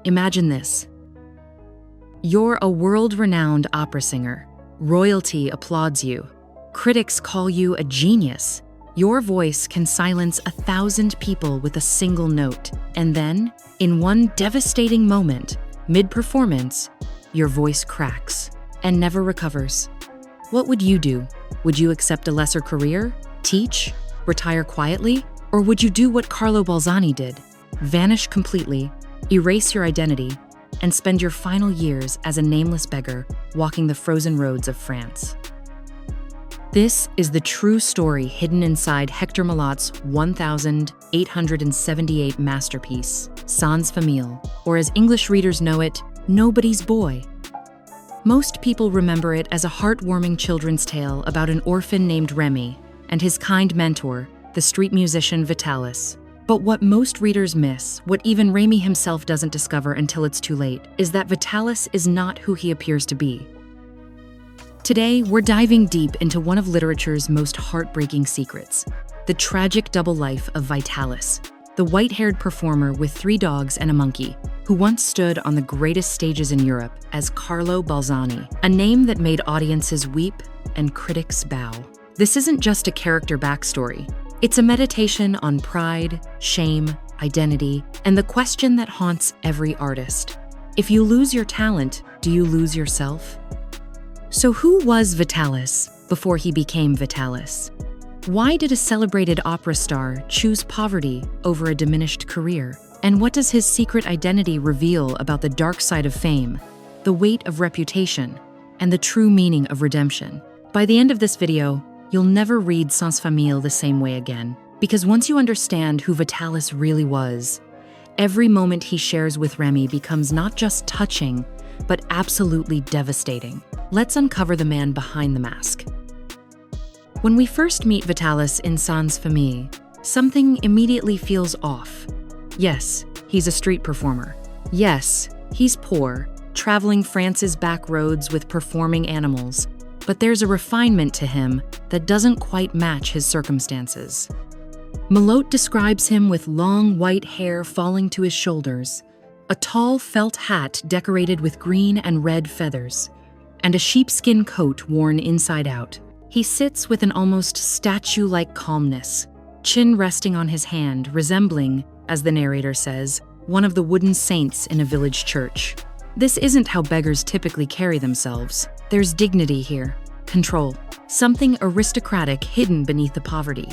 Imagine this. You're a world-renowned opera singer. Royalty applauds you. Critics call you a genius. Your voice can silence 1,000 people with a single note. And then, in one devastating moment, mid-performance, your voice cracks and never recovers. What would you do? Would you accept a lesser career? Teach? Retire quietly? Or would you do what Carlo Balzani did? Vanish completely, erase your identity, and spend your final years as a nameless beggar walking the frozen roads of France. This is the true story hidden inside Hector Malot's 1,878 masterpiece, Sans Famille, or as English readers know it, Nobody's Boy. Most people remember it as a heartwarming children's tale about an orphan named Rémi and his kind mentor, the street musician Vitalis. But what most readers miss, what even Rémi himself doesn't discover until it's too late, is that Vitalis is not who he appears to be. Today, we're diving deep into one of literature's most heartbreaking secrets, the tragic double life of Vitalis, the white-haired performer with 3 dogs and a monkey, who once stood on the greatest stages in Europe as Carlo Balzani, a name that made audiences weep and critics bow. This isn't just a character backstory. It's a meditation on pride, shame, identity, and the question that haunts every artist. If you lose your talent, do you lose yourself? So who was Vitalis before he became Vitalis? Why did a celebrated opera star choose poverty over a diminished career? And what does his secret identity reveal about the dark side of fame, the weight of reputation, and the true meaning of redemption? By the end of this video, you'll never read Sans Famille the same way again, because once you understand who Vitalis really was, every moment he shares with Rémi becomes not just touching, but absolutely devastating. Let's uncover the man behind the mask. When we first meet Vitalis in Sans Famille, something immediately feels off. Yes, he's a street performer. Yes, he's poor, traveling France's back roads with performing animals. But there's a refinement to him that doesn't quite match his circumstances. Malot describes him with long white hair falling to his shoulders, a tall felt hat decorated with green and red feathers, and a sheepskin coat worn inside out. He sits with an almost statue-like calmness, chin resting on his hand, resembling, as the narrator says, one of the wooden saints in a village church. This isn't how beggars typically carry themselves. There's dignity here, control, something aristocratic hidden beneath the poverty.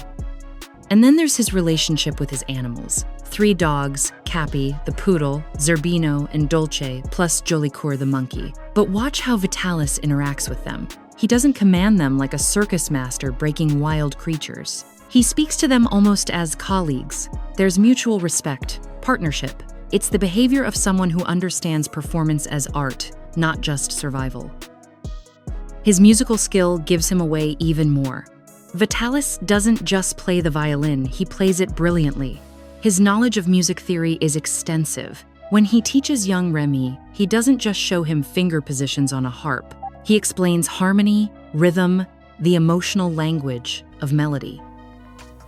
And then there's his relationship with his animals. 3 dogs, Capi, the poodle, Zerbino, and Dolce, plus Jolicoeur the monkey. But watch how Vitalis interacts with them. He doesn't command them like a circus master breaking wild creatures. He speaks to them almost as colleagues. There's mutual respect, partnership. It's the behavior of someone who understands performance as art, not just survival. His musical skill gives him away even more. Vitalis doesn't just play the violin, he plays it brilliantly. His knowledge of music theory is extensive. When he teaches young Rémi, he doesn't just show him finger positions on a harp. He explains harmony, rhythm, the emotional language of melody.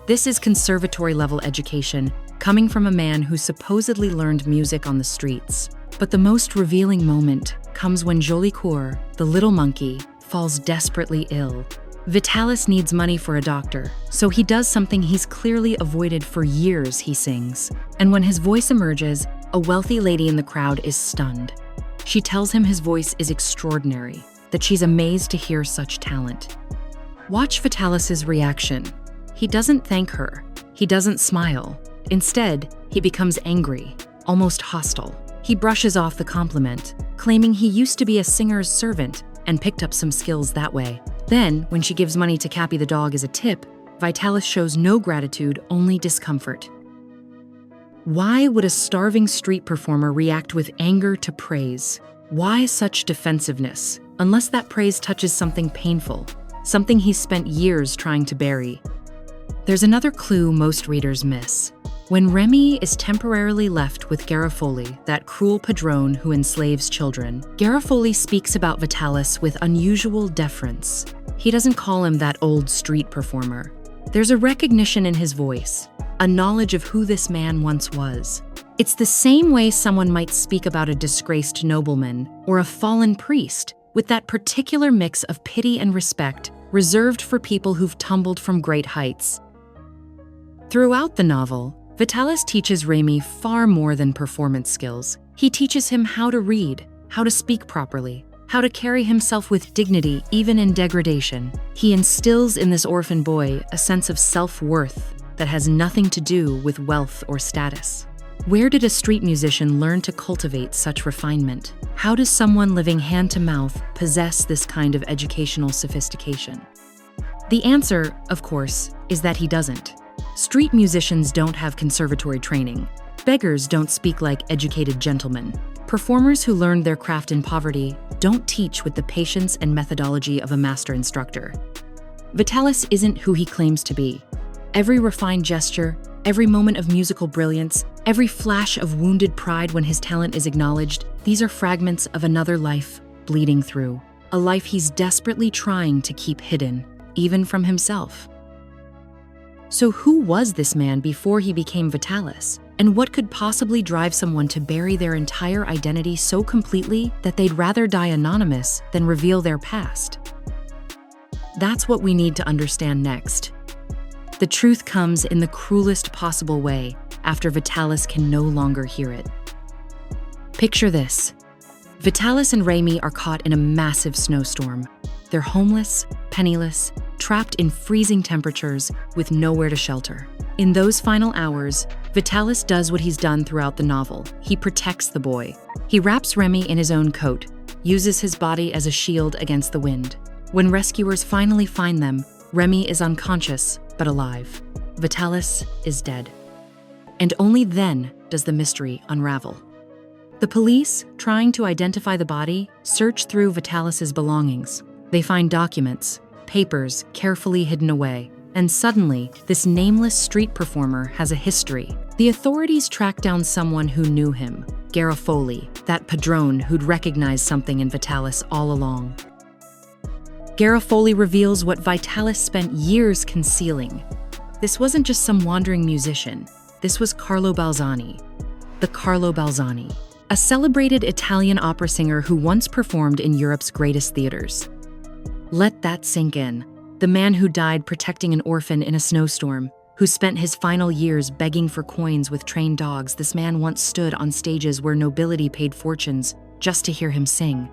This is conservatory-level education, coming from a man who supposedly learned music on the streets. But the most revealing moment comes when Jolicoeur, the little monkey, falls desperately ill. Vitalis needs money for a doctor, so he does something he's clearly avoided for years, he sings. And when his voice emerges, a wealthy lady in the crowd is stunned. She tells him his voice is extraordinary, that she's amazed to hear such talent. Watch Vitalis's reaction. He doesn't thank her. He doesn't smile. Instead, he becomes angry, almost hostile. He brushes off the compliment, claiming he used to be a singer's servant and picked up some skills that way. Then, when she gives money to Capi the dog as a tip, Vitalis shows no gratitude, only discomfort. Why would a starving street performer react with anger to praise? Why such defensiveness, unless that praise touches something painful, something he's spent years trying to bury? There's another clue most readers miss. When Rémi is temporarily left with Garofoli, that cruel padrone who enslaves children, Garofoli speaks about Vitalis with unusual deference. He doesn't call him that old street performer. There's a recognition in his voice, a knowledge of who this man once was. It's the same way someone might speak about a disgraced nobleman or a fallen priest, with that particular mix of pity and respect reserved for people who've tumbled from great heights. Throughout the novel, Vitalis teaches Rémi far more than performance skills. He teaches him how to read, how to speak properly, how to carry himself with dignity even in degradation. He instills in this orphan boy a sense of self-worth that has nothing to do with wealth or status. Where did a street musician learn to cultivate such refinement? How does someone living hand-to-mouth possess this kind of educational sophistication? The answer, of course, is that he doesn't. Street musicians don't have conservatory training. Beggars don't speak like educated gentlemen. Performers who learned their craft in poverty don't teach with the patience and methodology of a master instructor. Vitalis isn't who he claims to be. Every refined gesture, every moment of musical brilliance, every flash of wounded pride when his talent is acknowledged, these are fragments of another life bleeding through. A life he's desperately trying to keep hidden, even from himself. So who was this man before he became Vitalis? And what could possibly drive someone to bury their entire identity so completely that they'd rather die anonymous than reveal their past? That's what we need to understand next. The truth comes in the cruelest possible way after Vitalis can no longer hear it. Picture this. Vitalis and Rémi are caught in a massive snowstorm. They're homeless, penniless, trapped in freezing temperatures with nowhere to shelter. In those final hours, Vitalis does what he's done throughout the novel. He protects the boy. He wraps Rémi in his own coat, uses his body as a shield against the wind. When rescuers finally find them, Rémi is unconscious but alive. Vitalis is dead. And only then does the mystery unravel. The police, trying to identify the body, search through Vitalis's belongings. They find documents, papers carefully hidden away, and suddenly, this nameless street performer has a history. The authorities track down someone who knew him, Garofoli, that padrone who'd recognized something in Vitalis all along. Garofoli reveals what Vitalis spent years concealing. This wasn't just some wandering musician. This was Carlo Balzani. The Carlo Balzani, a celebrated Italian opera singer who once performed in Europe's greatest theaters. Let that sink in. The man who died protecting an orphan in a snowstorm, who spent his final years begging for coins with trained dogs. This man once stood on stages where nobility paid fortunes just to hear him sing.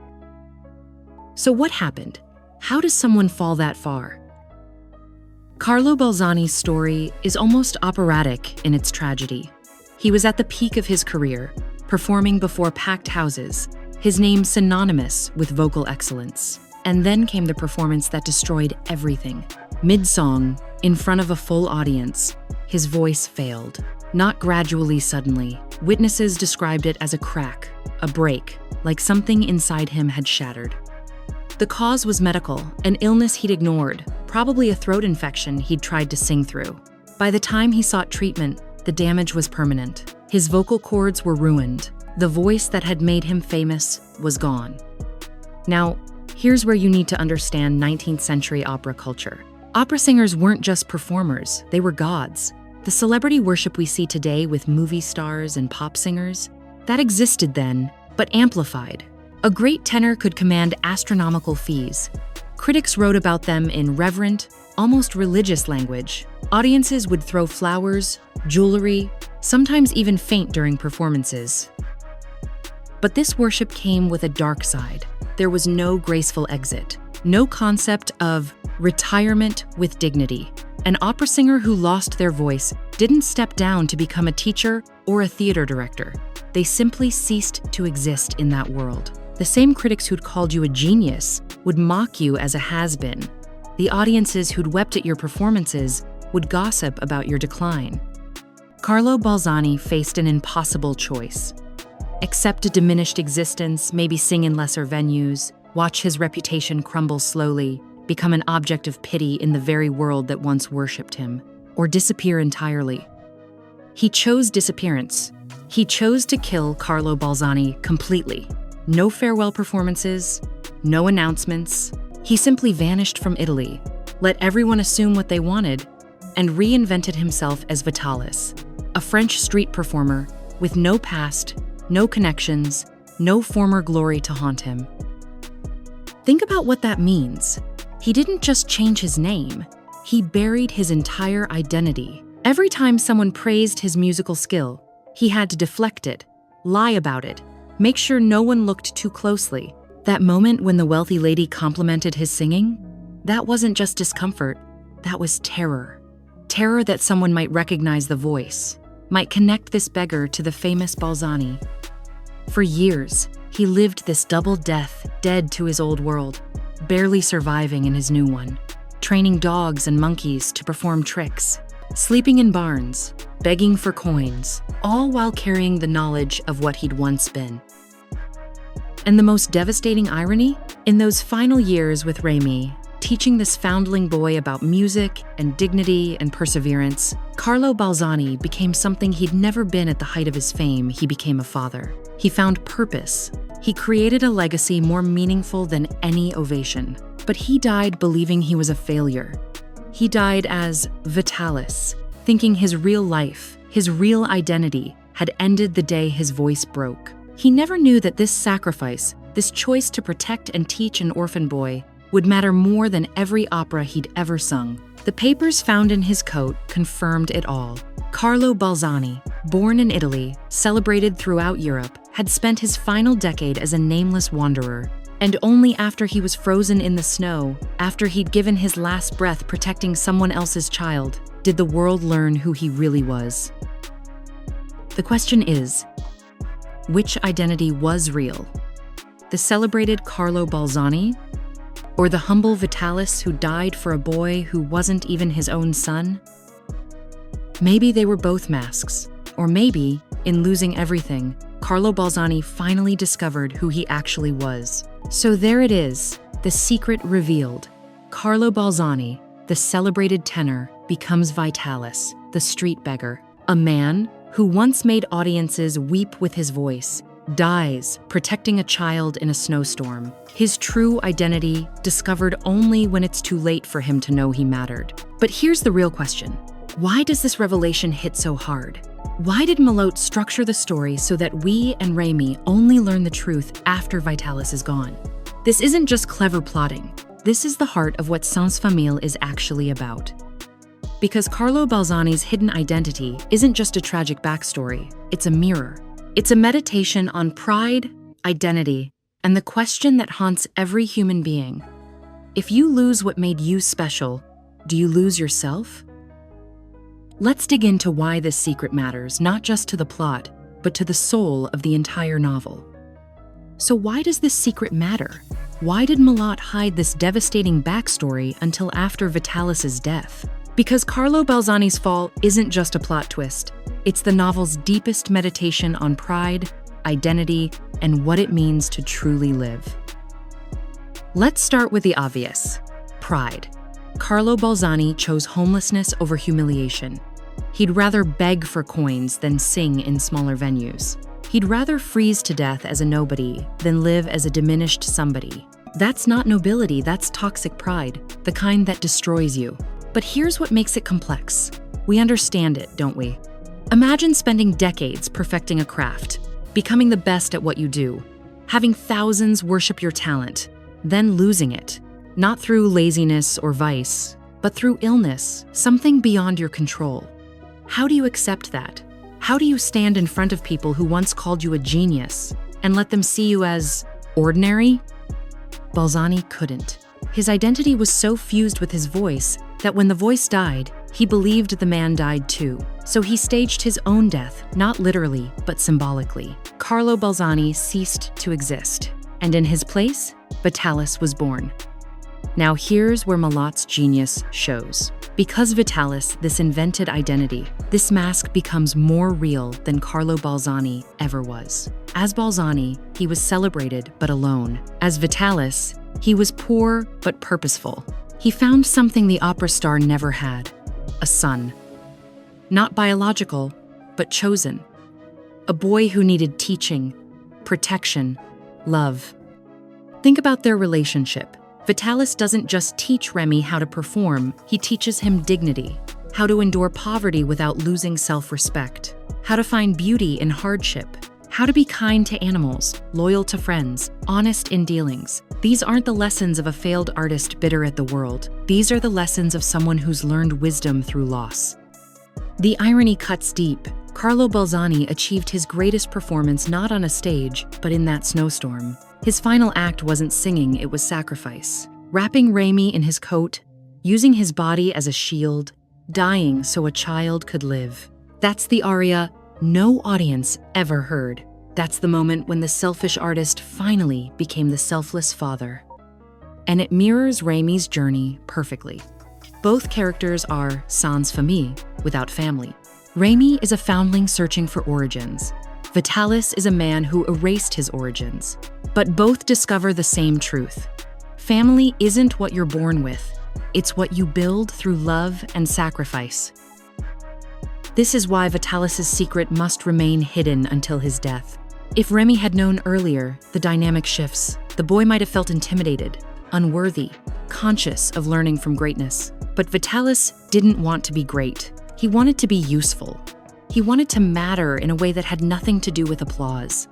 So what happened? How does someone fall that far? Carlo Balzani's story is almost operatic in its tragedy. He was at the peak of his career, performing before packed houses, his name synonymous with vocal excellence. And then came the performance that destroyed everything. Mid-song, in front of a full audience, his voice failed. Not gradually, suddenly. Witnesses described it as a crack, a break, like something inside him had shattered. The cause was medical, an illness he'd ignored, probably a throat infection he'd tried to sing through. By the time he sought treatment, the damage was permanent. His vocal cords were ruined. The voice that had made him famous was gone. Now, here's where you need to understand 19th century opera culture. Opera singers weren't just performers, they were gods. The celebrity worship we see today with movie stars and pop singers, that existed then, but amplified. A great tenor could command astronomical fees. Critics wrote about them in reverent, almost religious language. Audiences would throw flowers, jewelry, sometimes even faint during performances. But this worship came with a dark side. There was no graceful exit, no concept of retirement with dignity. An opera singer who lost their voice didn't step down to become a teacher or a theater director. They simply ceased to exist in that world. The same critics who'd called you a genius would mock you as a has-been. The audiences who'd wept at your performances would gossip about your decline. Carlo Balzani faced an impossible choice. Accept a diminished existence, maybe sing in lesser venues, watch his reputation crumble slowly, become an object of pity in the very world that once worshipped him, or disappear entirely. He chose disappearance. He chose to kill Carlo Balzani completely. No farewell performances, no announcements. He simply vanished from Italy, let everyone assume what they wanted, and reinvented himself as Vitalis, a French street performer with no past, no connections, no former glory to haunt him. Think about what that means. He didn't just change his name, he buried his entire identity. Every time someone praised his musical skill, he had to deflect it, lie about it, make sure no one looked too closely. That moment when the wealthy lady complimented his singing, that wasn't just discomfort, that was terror. Terror that someone might recognize the voice, might connect this beggar to the famous Balzani. For years, he lived this double death, dead to his old world, barely surviving in his new one, training dogs and monkeys to perform tricks, sleeping in barns, begging for coins, all while carrying the knowledge of what he'd once been. And the most devastating irony? In those final years with Rémi, teaching this foundling boy about music and dignity and perseverance, Carlo Balzani became something he'd never been at the height of his fame. He became a father. He found purpose. He created a legacy more meaningful than any ovation. But he died believing he was a failure. He died as Vitalis, thinking his real life, his real identity, had ended the day his voice broke. He never knew that this sacrifice, this choice to protect and teach an orphan boy, would matter more than every opera he'd ever sung. The papers found in his coat confirmed it all. Carlo Balzani, born in Italy, celebrated throughout Europe, had spent his final decade as a nameless wanderer. And only after he was frozen in the snow, after he'd given his last breath protecting someone else's child, did the world learn who he really was. The question is, which identity was real? The celebrated Carlo Balzani? Or the humble Vitalis who died for a boy who wasn't even his own son? Maybe they were both masks, or maybe, in losing everything, Carlo Balzani finally discovered who he actually was. So there it is, the secret revealed. Carlo Balzani, the celebrated tenor, becomes Vitalis, the street beggar. A man who once made audiences weep with his voice, dies protecting a child in a snowstorm. His true identity discovered only when it's too late for him to know he mattered. But here's the real question. Why does this revelation hit so hard? Why did Malot structure the story so that we and Rémi only learn the truth after Vitalis is gone? This isn't just clever plotting. This is the heart of what Famille is actually about. Because Carlo Balzani's hidden identity isn't just a tragic backstory, it's a mirror. It's a meditation on pride, identity, and the question that haunts every human being. If you lose what made you special, do you lose yourself? Let's dig into why this secret matters, not just to the plot, but to the soul of the entire novel. So why does this secret matter? Why did Malot hide this devastating backstory until after Vitalis's death? Because Carlo Balzani's fall isn't just a plot twist. It's the novel's deepest meditation on pride, identity, and what it means to truly live. Let's start with the obvious: pride. Carlo Balzani chose homelessness over humiliation. He'd rather beg for coins than sing in smaller venues. He'd rather freeze to death as a nobody than live as a diminished somebody. That's not nobility, that's toxic pride, the kind that destroys you. But here's what makes it complex. We understand it, don't we? Imagine spending decades perfecting a craft, becoming the best at what you do, having thousands worship your talent, then losing it. Not through laziness or vice, but through illness, something beyond your control. How do you accept that? How do you stand in front of people who once called you a genius and let them see you as ordinary? Balzani couldn't. His identity was so fused with his voice that when the voice died, he believed the man died too. So he staged his own death, not literally, but symbolically. Carlo Balzani ceased to exist, and in his place, Vitalis was born. Now here's where Malot's genius shows. Because Vitalis, this invented identity, this mask becomes more real than Carlo Balzani ever was. As Balzani, he was celebrated but alone. As Vitalis, he was poor but purposeful. He found something the opera star never had: a son. Not biological, but chosen. A boy who needed teaching, protection, love. Think about their relationship. Vitalis doesn't just teach Rémi how to perform, he teaches him dignity, how to endure poverty without losing self-respect, how to find beauty in hardship, how to be kind to animals, loyal to friends, honest in dealings. These aren't the lessons of a failed artist bitter at the world. These are the lessons of someone who's learned wisdom through loss. The irony cuts deep. Carlo Balzani achieved his greatest performance not on a stage, but in that snowstorm. His final act wasn't singing, it was sacrifice. Wrapping Rémi in his coat, using his body as a shield, dying so a child could live. That's the aria no audience ever heard. That's the moment when the selfish artist finally became the selfless father. And it mirrors Rémi's journey perfectly. Both characters are sans famille, without family. Rémi is a foundling searching for origins. Vitalis is a man who erased his origins. But both discover the same truth. Family isn't what you're born with. It's what you build through love and sacrifice. This is why Vitalis' secret must remain hidden until his death. If Rémi had known earlier, the dynamic shifts. The boy might have felt intimidated, unworthy, conscious of learning from greatness. But Vitalis didn't want to be great. He wanted to be useful. He wanted to matter in a way that had nothing to do with applause.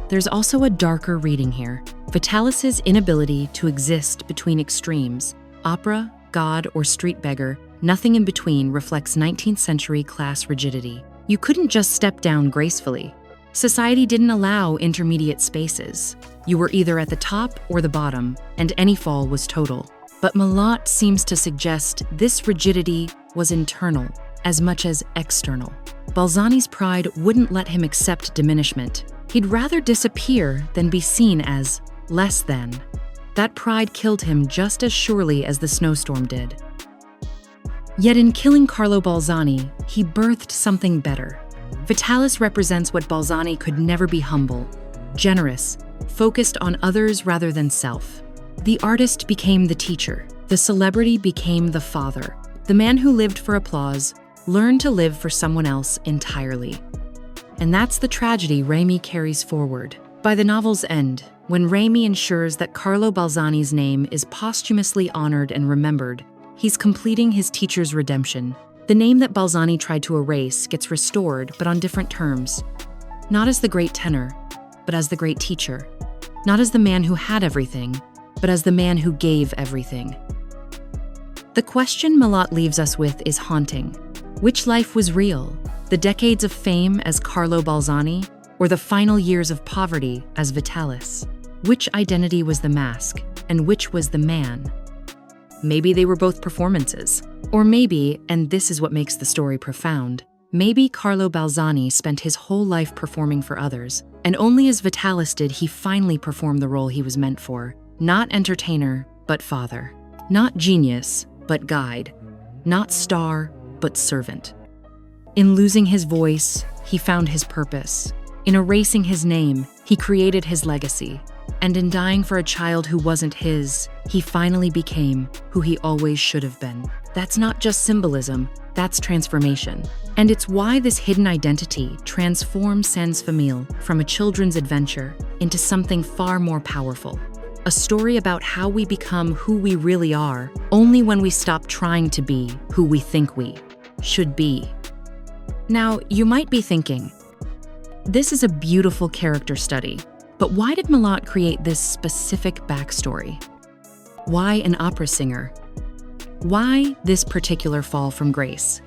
There's also a darker reading here. Vitalis' inability to exist between extremes, opera, god, or street beggar, nothing in between, reflects 19th century class rigidity. You couldn't just step down gracefully. Society didn't allow intermediate spaces. You were either at the top or the bottom, and any fall was total. But Malot seems to suggest this rigidity was internal as much as external. Balzani's pride wouldn't let him accept diminishment. He'd rather disappear than be seen as less than. That pride killed him just as surely as the snowstorm did. Yet in killing Carlo Balzani, he birthed something better. Vitalis represents what Balzani could never be: humble, generous, focused on others rather than self. The artist became the teacher. The celebrity became the father. The man who lived for applause learned to live for someone else entirely. And that's the tragedy Rémi carries forward. By the novel's end, when Rémi ensures that Carlo Balzani's name is posthumously honored and remembered, he's completing his teacher's redemption. The name that Balzani tried to erase gets restored, but on different terms. Not as the great tenor, but as the great teacher. Not as the man who had everything, but as the man who gave everything. The question Malot leaves us with is haunting. Which life was real? The decades of fame as Carlo Balzani, or the final years of poverty as Vitalis? Which identity was the mask, and which was the man? Maybe they were both performances. Or maybe, and this is what makes the story profound, maybe Carlo Balzani spent his whole life performing for others, and only as Vitalis did he finally perform the role he was meant for. Not entertainer, but father. Not genius, but guide. Not star, but servant. In losing his voice, he found his purpose. In erasing his name, he created his legacy. And in dying for a child who wasn't his, he finally became who he always should have been. That's not just symbolism, that's transformation. And it's why this hidden identity transforms Sans Famille from a children's adventure into something far more powerful. A story about how we become who we really are only when we stop trying to be who we think we should be. Now, you might be thinking, this is a beautiful character study, but why did Malot create this specific backstory? Why an opera singer? Why this particular fall from grace?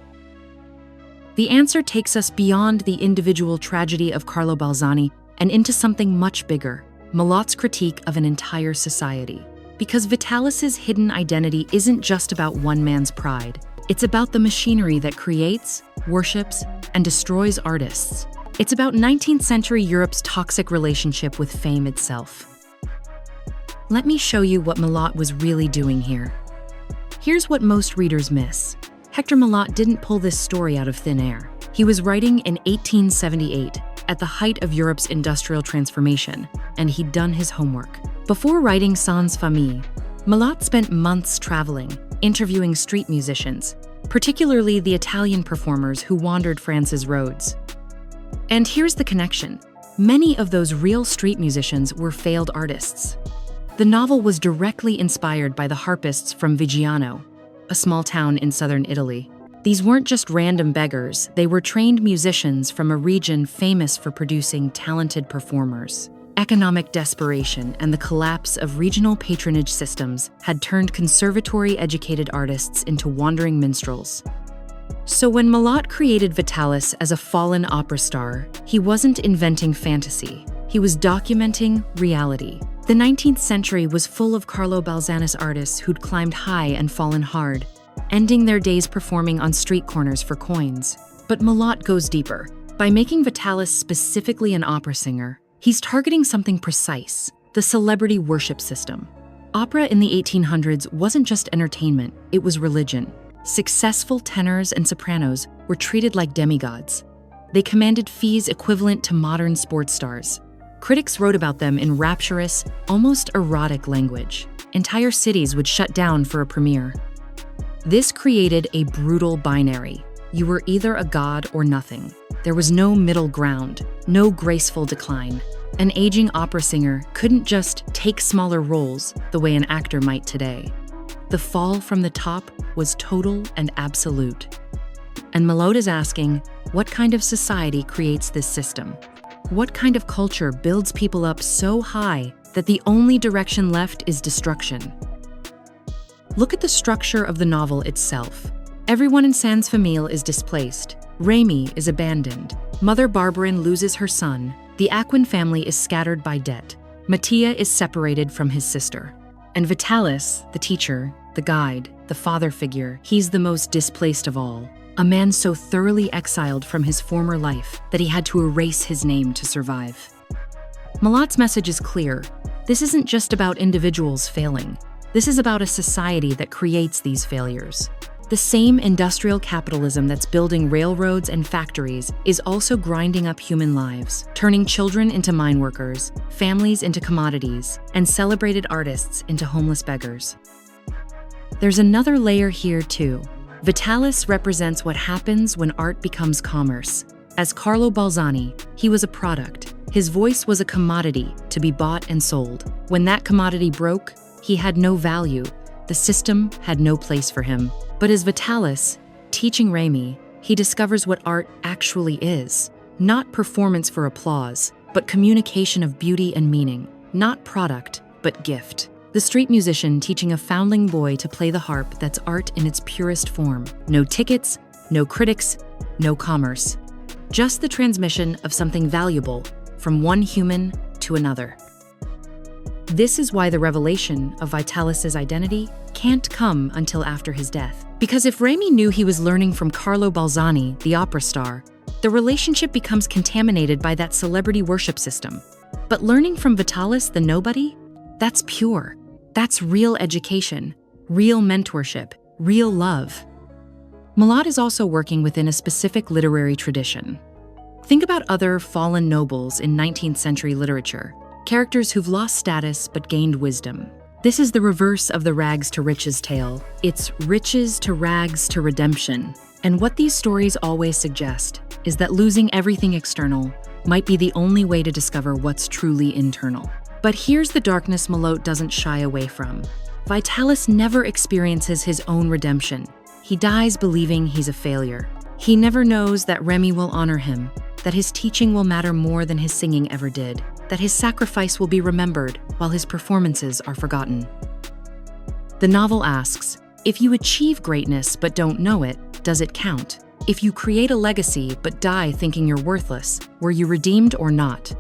The answer takes us beyond the individual tragedy of Carlo Balzani and into something much bigger, Malot's critique of an entire society. Because Vitalis's hidden identity isn't just about one man's pride. It's about the machinery that creates, worships, and destroys artists. It's about 19th century Europe's toxic relationship with fame itself. Let me show you what Malot was really doing here. Here's what most readers miss. Hector Malot didn't pull this story out of thin air. He was writing in 1878, at the height of Europe's industrial transformation, and he'd done his homework. Before writing Sans Famille, Malot spent months traveling, interviewing street musicians, particularly the Italian performers who wandered France's roads. And here's the connection. Many of those real street musicians were failed artists. The novel was directly inspired by the harpists from Viggiano, a small town in southern Italy. These weren't just random beggars, they were trained musicians from a region famous for producing talented performers. Economic desperation and the collapse of regional patronage systems had turned conservatory-educated artists into wandering minstrels. So when Malot created Vitalis as a fallen opera star, he wasn't inventing fantasy. He was documenting reality. The 19th century was full of Carlo Balzani's artists who'd climbed high and fallen hard, ending their days performing on street corners for coins. But Malot goes deeper. By making Vitalis specifically an opera singer, he's targeting something precise: the celebrity worship system. Opera in the 1800s wasn't just entertainment, it was religion. Successful tenors and sopranos were treated like demigods. They commanded fees equivalent to modern sports stars. Critics wrote about them in rapturous, almost erotic language. Entire cities would shut down for a premiere. This created a brutal binary. You were either a god or nothing. There was no middle ground, no graceful decline. An aging opera singer couldn't just take smaller roles the way an actor might today. The fall from the top was total and absolute. And Malot is asking, what kind of society creates this system? What kind of culture builds people up so high that the only direction left is destruction? Look at the structure of the novel itself. Everyone in Famille is displaced. Rémi is abandoned. Mother Barberin loses her son. The Aquin family is scattered by debt. Mattia is separated from his sister. And Vitalis, the teacher, the guide, the father figure, he's the most displaced of all. A man so thoroughly exiled from his former life that he had to erase his name to survive. Malot's message is clear. This isn't just about individuals failing. This is about a society that creates these failures. The same industrial capitalism that's building railroads and factories is also grinding up human lives, turning children into mine workers, families into commodities, and celebrated artists into homeless beggars. There's another layer here too. Vitalis represents what happens when art becomes commerce. As Carlo Balzani, he was a product. His voice was a commodity to be bought and sold. When that commodity broke, he had no value. The system had no place for him. But as Vitalis, teaching Rémi, he discovers what art actually is. Not performance for applause, but communication of beauty and meaning. Not product, but gift. The street musician teaching a foundling boy to play the harp that's art in its purest form. No tickets, no critics, no commerce. Just the transmission of something valuable from one human to another. This is why the revelation of Vitalis's identity can't come until after his death. Because if Rémi knew he was learning from Carlo Balzani, the opera star, the relationship becomes contaminated by that celebrity worship system. But learning from Vitalis, the nobody, that's pure. That's real education, real mentorship, real love. Malot is also working within a specific literary tradition. Think about other fallen nobles in 19th century literature. Characters who've lost status but gained wisdom. This is the reverse of the rags to riches tale. It's riches to rags to redemption. And what these stories always suggest is that losing everything external might be the only way to discover what's truly internal. But here's the darkness Malot doesn't shy away from. Vitalis never experiences his own redemption. He dies believing he's a failure. He never knows that Rémi will honor him, that his teaching will matter more than his singing ever did, that his sacrifice will be remembered while his performances are forgotten. The novel asks, if you achieve greatness but don't know it, does it count? If you create a legacy but die thinking you're worthless, were you redeemed or not?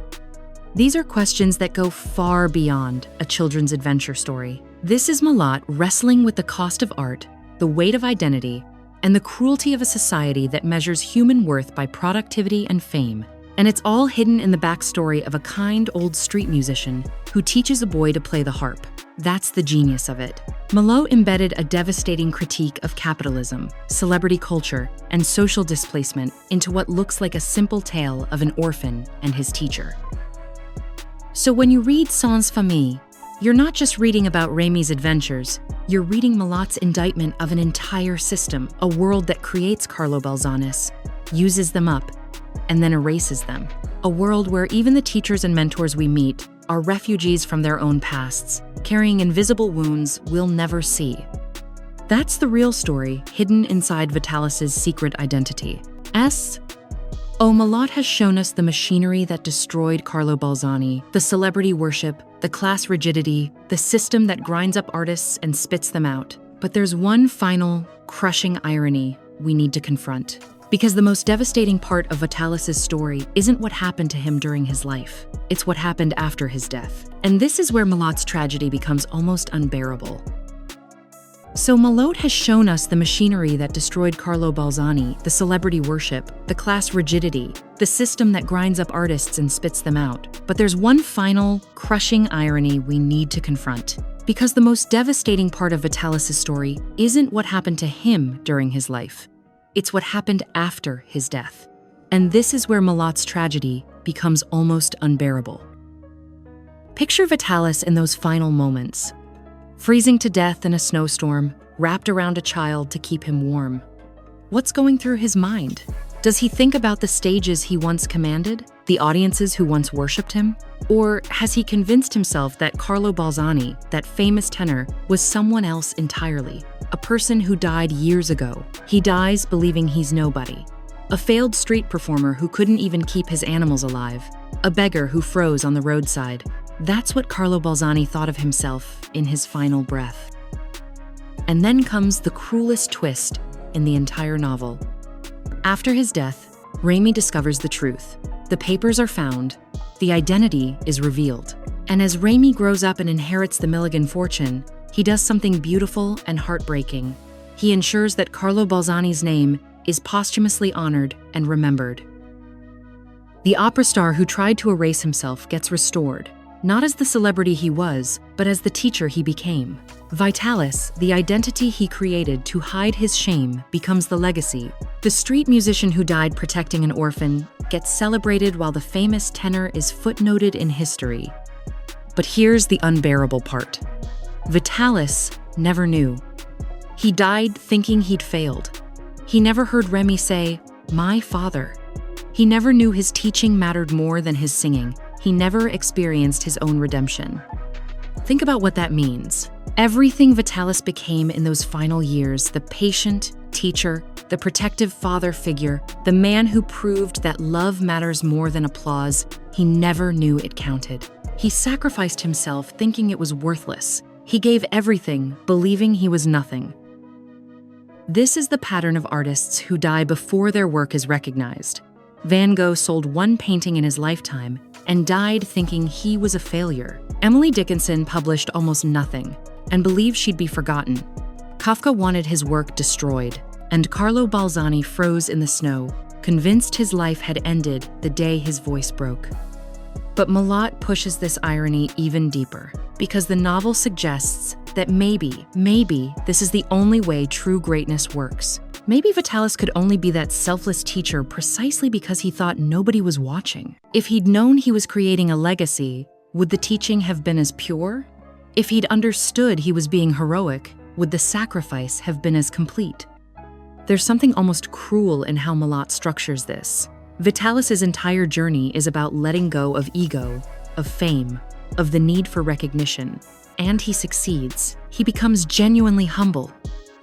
These are questions that go far beyond a children's adventure story. This is Malot wrestling with the cost of art, the weight of identity, and the cruelty of a society that measures human worth by productivity and fame. And it's all hidden in the backstory of a kind old street musician who teaches a boy to play the harp. That's the genius of it. Malot embedded a devastating critique of capitalism, celebrity culture, and social displacement into what looks like a simple tale of an orphan and his teacher. So when you read Famille, you're not just reading about Rémi's adventures, you're reading Malot's indictment of an entire system, a world that creates Carlo Balzanis, uses them up, and then erases them. A world where even the teachers and mentors we meet are refugees from their own pasts, carrying invisible wounds we'll never see. That's the real story hidden inside Vitalis's secret identity. Malot has shown us the machinery that destroyed Carlo Balzani, the celebrity worship, the class rigidity, the system that grinds up artists and spits them out. But there's one final, crushing irony we need to confront. Because the most devastating part of Vitalis's story isn't what happened to him during his life. It's what happened after his death. And this is where Malot's tragedy becomes almost unbearable. So Malot has shown us the machinery that destroyed Carlo Balzani, the celebrity worship, the class rigidity, the system that grinds up artists and spits them out. But there's one final, crushing irony we need to confront. Because the most devastating part of Vitalis's story isn't what happened to him during his life. It's what happened after his death. And this is where Malot's tragedy becomes almost unbearable. Picture Vitalis in those final moments. Freezing to death in a snowstorm, wrapped around a child to keep him warm. What's going through his mind? Does he think about the stages he once commanded, the audiences who once worshipped him? Or has he convinced himself that Carlo Balzani, that famous tenor, was someone else entirely? A person who died years ago. He dies believing he's nobody. A failed street performer who couldn't even keep his animals alive. A beggar who froze on the roadside. That's what Carlo Balzani thought of himself in his final breath. And then comes the cruelest twist in the entire novel. After his death, Rémi discovers the truth. The papers are found, the identity is revealed. And as Rémi grows up and inherits the Milligan fortune, he does something beautiful and heartbreaking. He ensures that Carlo Balzani's name is posthumously honored and remembered. The opera star who tried to erase himself gets restored. Not as the celebrity he was, but as the teacher he became. Vitalis, the identity he created to hide his shame, becomes the legacy. The street musician who died protecting an orphan gets celebrated while the famous tenor is footnoted in history. But here's the unbearable part. Vitalis never knew. He died thinking he'd failed. He never heard Rémi say, "My father." He never knew his teaching mattered more than his singing. He never experienced his own redemption. Think about what that means. Everything Vitalis became in those final years, the patient teacher, the protective father figure, the man who proved that love matters more than applause, he never knew it counted. He sacrificed himself thinking it was worthless. He gave everything, believing he was nothing. This is the pattern of artists who die before their work is recognized. Van Gogh sold one painting in his lifetime and died thinking he was a failure. Emily Dickinson published almost nothing and believed she'd be forgotten. Kafka wanted his work destroyed, and Carlo Balzani froze in the snow, convinced his life had ended the day his voice broke. But Malot pushes this irony even deeper, because the novel suggests that maybe this is the only way true greatness works. Maybe Vitalis could only be that selfless teacher precisely because he thought nobody was watching. If he'd known he was creating a legacy, would the teaching have been as pure? If he'd understood he was being heroic, would the sacrifice have been as complete? There's something almost cruel in how Malot structures this. Vitalis's entire journey is about letting go of ego, of fame, of the need for recognition. And he succeeds. He becomes genuinely humble,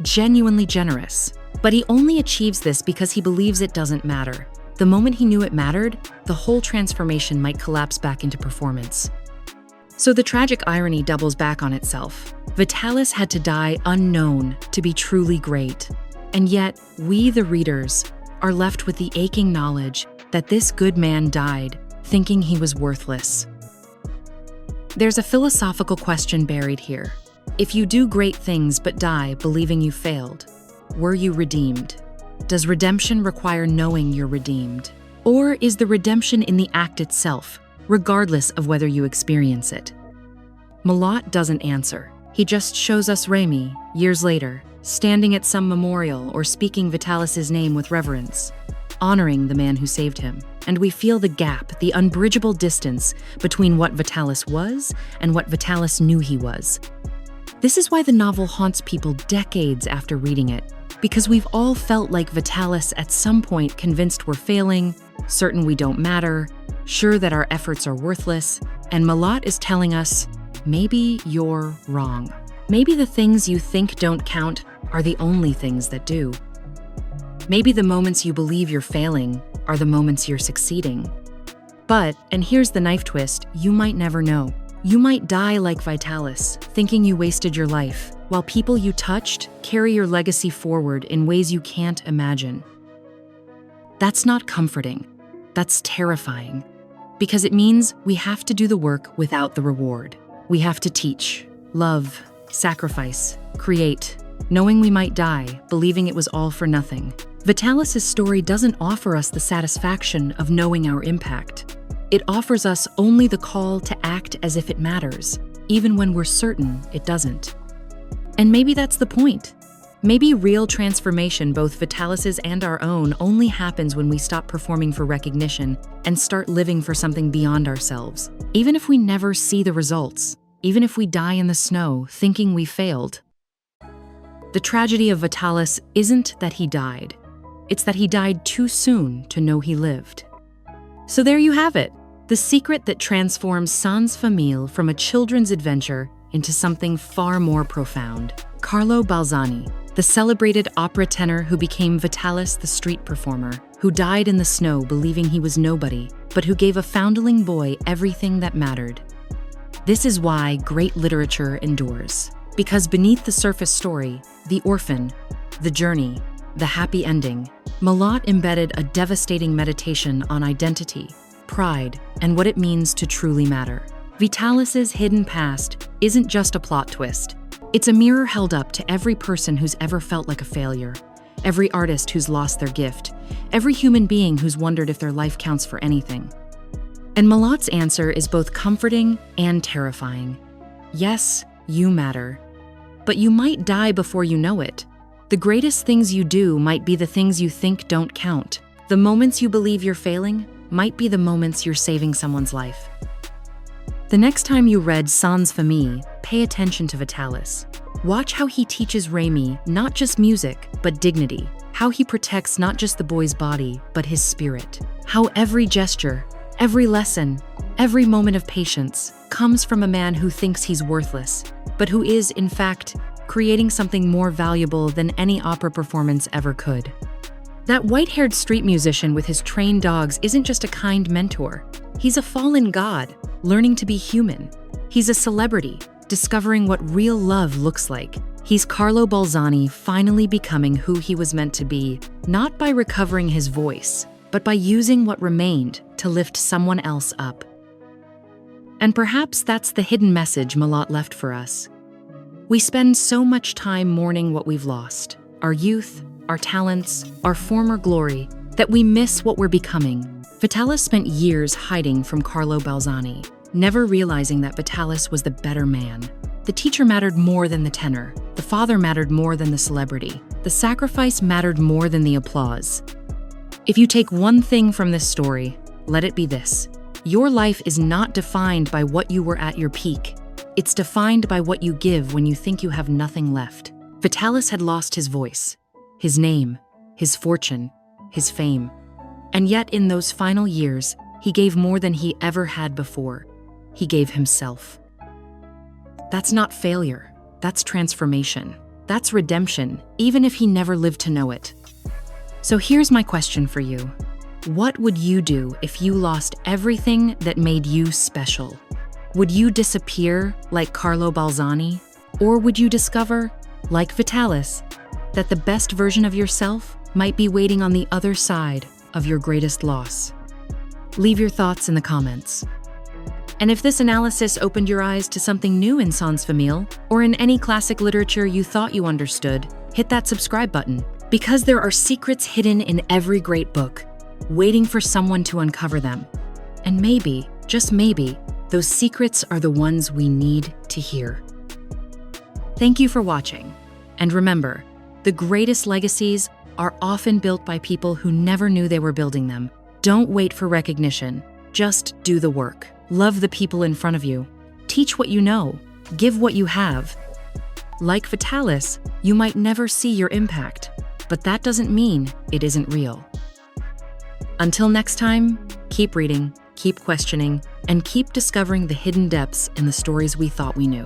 genuinely generous. But he only achieves this because he believes it doesn't matter. The moment he knew it mattered, the whole transformation might collapse back into performance. So the tragic irony doubles back on itself. Vitalis had to die unknown to be truly great. And yet, we, the readers, are left with the aching knowledge that this good man died thinking he was worthless. There's a philosophical question buried here. If you do great things but die believing you failed, were you redeemed? Does redemption require knowing you're redeemed? Or is the redemption in the act itself, regardless of whether you experience it? Malot doesn't answer. He just shows us Rémi, years later, standing at some memorial or speaking Vitalis's name with reverence, honoring the man who saved him. And we feel the gap, the unbridgeable distance between what Vitalis was and what Vitalis knew he was. This is why the novel haunts people decades after reading it, because we've all felt like Vitalis at some point convinced we're failing, certain we don't matter, sure that our efforts are worthless, and Malot is telling us, maybe you're wrong. Maybe the things you think don't count are the only things that do. Maybe the moments you believe you're failing are the moments you're succeeding. But, and here's the knife twist, you might never know. You might die like Vitalis, thinking you wasted your life, while people you touched carry your legacy forward in ways you can't imagine. That's not comforting. That's terrifying. Because it means we have to do the work without the reward. We have to teach, love, sacrifice, create, knowing we might die, believing it was all for nothing. Vitalis' story doesn't offer us the satisfaction of knowing our impact. It offers us only the call to act as if it matters, even when we're certain it doesn't. And maybe that's the point. Maybe real transformation, both Vitalis' and our own, only happens when we stop performing for recognition and start living for something beyond ourselves. Even if we never see the results, even if we die in the snow thinking we failed. The tragedy of Vitalis isn't that he died. It's that he died too soon to know he lived. So there you have it, the secret that transforms Sans Famille from a children's adventure into something far more profound. Carlo Balzani, the celebrated opera tenor who became Vitalis the street performer, who died in the snow believing he was nobody, but who gave a foundling boy everything that mattered. This is why great literature endures. Because beneath the surface story, the orphan, the journey, the happy ending, Malot embedded a devastating meditation on identity, pride, and what it means to truly matter. Vitalis' hidden past isn't just a plot twist. It's a mirror held up to every person who's ever felt like a failure, every artist who's lost their gift, every human being who's wondered if their life counts for anything. And Malot's answer is both comforting and terrifying. Yes, you matter. But you might die before you know it. The greatest things you do might be the things you think don't count. The moments you believe you're failing might be the moments you're saving someone's life. The next time you read Sans Famille, pay attention to Vitalis. Watch how he teaches Rémi not just music, but dignity. How he protects not just the boy's body, but his spirit. How every gesture, every lesson, every moment of patience comes from a man who thinks he's worthless, but who is, in fact, creating something more valuable than any opera performance ever could. That white-haired street musician with his trained dogs isn't just a kind mentor. He's a fallen god, learning to be human. He's a celebrity, discovering what real love looks like. He's Carlo Balzani finally becoming who he was meant to be, not by recovering his voice, but by using what remained to lift someone else up. And perhaps that's the hidden message Malot left for us. We spend so much time mourning what we've lost, our youth, our talents, our former glory, that we miss what we're becoming. Vitalis spent years hiding from Carlo Balzani, never realizing that Vitalis was the better man. The teacher mattered more than the tenor. The father mattered more than the celebrity. The sacrifice mattered more than the applause. If you take one thing from this story, let it be this. Your life is not defined by what you were at your peak. It's defined by what you give when you think you have nothing left. Vitalis had lost his voice, his name, his fortune, his fame. And yet in those final years, he gave more than he ever had before. He gave himself. That's not failure. That's transformation. That's redemption, even if he never lived to know it. So here's my question for you. What would you do if you lost everything that made you special? Would you disappear like Carlo Balzani? Or would you discover, like Vitalis, that the best version of yourself might be waiting on the other side of your greatest loss? Leave your thoughts in the comments. And if this analysis opened your eyes to something new in Sans Famille, or in any classic literature you thought you understood, hit that subscribe button, because there are secrets hidden in every great book, waiting for someone to uncover them. And maybe, just maybe, those secrets are the ones we need to hear. Thank you for watching. And remember, the greatest legacies are often built by people who never knew they were building them. Don't wait for recognition. Just do the work. Love the people in front of you. Teach what you know. Give what you have. Like Vitalis, you might never see your impact, but that doesn't mean it isn't real. Until next time, keep reading, keep questioning, and keep discovering the hidden depths in the stories we thought we knew.